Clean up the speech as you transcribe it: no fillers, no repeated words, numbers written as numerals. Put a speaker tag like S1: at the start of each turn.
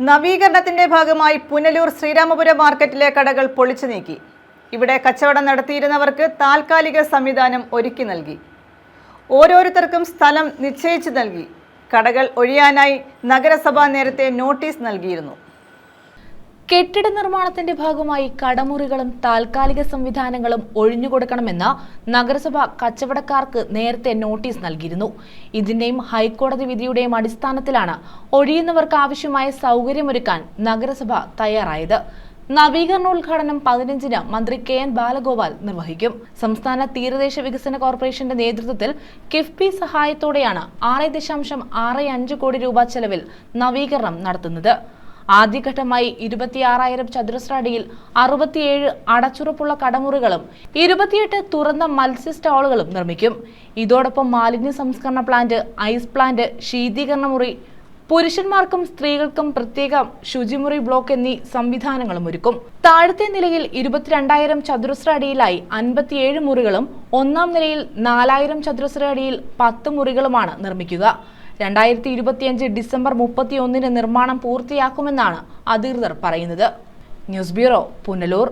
S1: നവീകരണത്തിന്റെ ഭാഗമായി പുനലൂർ ശ്രീരാമപുരം മാർക്കറ്റിലെ കടകൾ പൊളിച്ചു നീക്കി. ഇവിടെ കച്ചവടം നടത്തിയിരുന്നവർക്ക് താൽക്കാലിക സംവിധാനം ഒരുക്കി നൽകി. ഓരോരുത്തർക്കും സ്ഥലം നിശ്ചയിച്ചു നൽകി. കടകൾ ഒഴിയാനായി നഗരസഭ നേരത്തെ നോട്ടീസ് നൽകിയിരുന്നു.
S2: കെട്ടിട നിർമ്മാണത്തിന്റെ ഭാഗമായി കടമുറികളും താൽക്കാലിക സംവിധാനങ്ങളും ഒഴിഞ്ഞുകൊടുക്കണമെന്ന് നഗരസഭ കച്ചവടക്കാർക്ക് നേരത്തെ നോട്ടീസ് നൽകിയിരുന്നു. ഇതിന്റെയും ഹൈക്കോടതി വിധിയുടെയും അടിസ്ഥാനത്തിലാണ് ഒഴിയുന്നവർക്ക് ആവശ്യമായ സൗകര്യമൊരുക്കാൻ നഗരസഭ തയ്യാറായത്. നവീകരണോദ്ഘാടനം 15-ന് മന്ത്രി കെ.എൻ. ബാലഗോപാൽ നിർവഹിക്കും. സംസ്ഥാന തീരദേശ വികസന കോർപ്പറേഷന്റെ നേതൃത്വത്തിൽ കിഫ്ബി സഹായത്തോടെയാണ് 6.65 കോടി രൂപ ചെലവിൽ നവീകരണം നടത്തുന്നത്. ആദ്യഘട്ടമായി 26,000 ചതുരശ്ര അടിയിൽ 67 അടച്ചുറപ്പുള്ള കടമുറികളും 28 തുറന്ന മത്സ്യ സ്റ്റാളുകളും നിർമ്മിക്കും. ഇതോടൊപ്പം മാലിന്യ സംസ്കരണ പ്ലാന്റ്, ഐസ് പ്ലാന്റ്, ശീതീകരണ മുറി, പുരുഷന്മാർക്കും സ്ത്രീകൾക്കും പ്രത്യേക ശുചിമുറി ബ്ലോക്ക് എന്നീ സംവിധാനങ്ങളും ഒരുക്കും. താഴത്തെ നിലയിൽ 22,000 ചതുരശ്ര അടിയിലായി 57 മുറികളും 1-ാം നിലയിൽ 4,000 ചതുരശ്ര അടിയിൽ 10 മുറികളുമാണ് നിർമ്മിക്കുക. 2025 ഡിസംബർ 31-ന് നിർമ്മാണം പൂർത്തിയാക്കുമെന്നാണ് അധികൃതർ പറയുന്നത്. News bureau, Punalur.